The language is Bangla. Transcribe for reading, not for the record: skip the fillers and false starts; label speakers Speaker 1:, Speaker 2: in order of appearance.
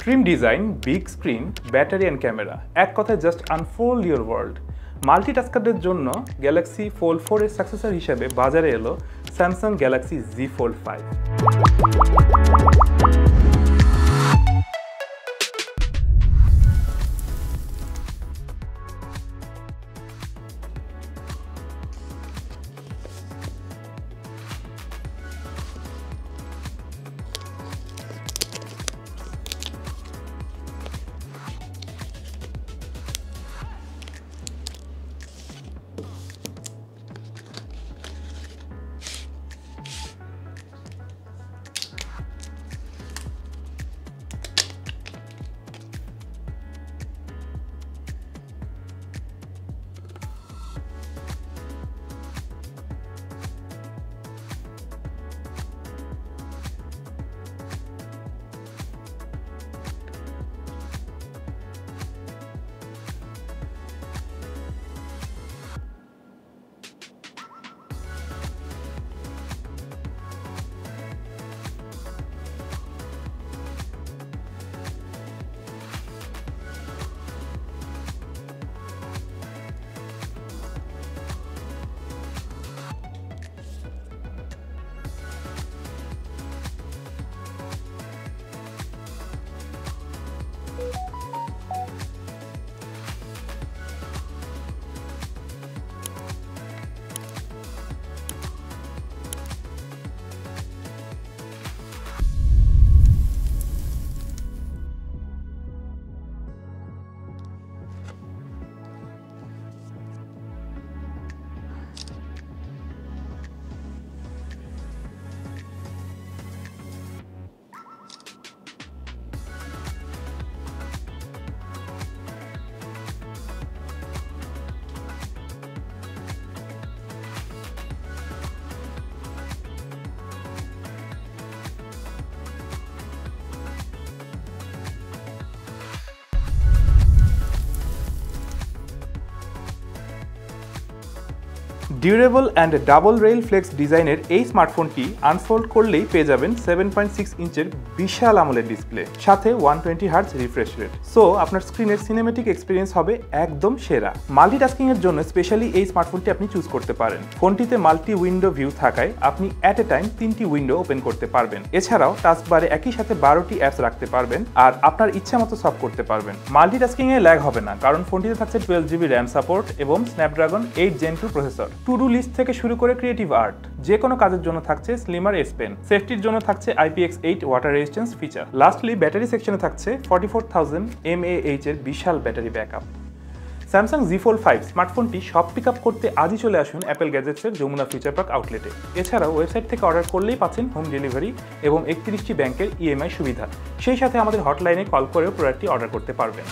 Speaker 1: Trim design, big screen, battery and camera. এক কথায় just unfold your world. মাল্টিটাস্কারদের জন্য Galaxy Fold 4 এর সাকসেসর হিসেবে বাজারে এলো Samsung Galaxy Z Fold 5. Durable and double rail flex ডিজাইনের এই স্মার্টফোনটি আনফোল্ড করলেই পেয়ে যাবেন 7.6 ইঞ্চের বিশাল আমলের ডিসপ্লে, সাথে 120 হার্টজ রিফ্রেশ রেট। সো আপনার স্ক্রিনের সিনেমেটিক এক্সপিরিয়েন্স হবে একদম সেরা। মাল্টিটাস্কিং এর জন্য স্পেশালি এই স্মার্টফোনটি আপনি চুজ করতে পারেন। ফোনটিতে মাল্টি উইন্ডো ভিউ থাকায় আপনি অ্যাট এ টাইম 3টি উইন্ডো ওপেন করতে পারবেন। এছাড়াও টাস্কবারে একই সাথে 12টি অ্যাপস রাখতে পারবেন আর আপনার ইচ্ছা মতো সব করতে পারবেন। মাল্টিটাস্কিং এ ল্যাগ হবে না, কারণ ফোনটিতে থাকছে 12GB র্যাম সাপোর্ট এবং Snapdragon 8 Gen 2 processor. To do list থেকে শুরু করে ক্রিয়েটিভ আর্ট, যে কোনো কাজের জন্য থাকছে স্লিমার এস পেন। সেফটির জন্য থাকছে IPX8 water resistance feature. Lastly battery সেকশনে থাকছে 44,000 mAh এর বিশাল battery backup. Samsung Z Fold 5 স্মার্টফোনটি সব পিক আপ করতে আজই চলে আসুন অ্যাপেল গ্যাজেটসের যমুনা ফিচার পার্ক আউটলেটে। এছাড়াও ওয়েবসাইট থেকে অর্ডার করলেই পাচ্ছেন হোম ডেলিভারি এবং 31টি ব্যাংকের EMI সুবিধা। সেই সাথে আমাদের হটলাইনে কল করেও প্রোডাক্টটি অর্ডার করতে পারবেন।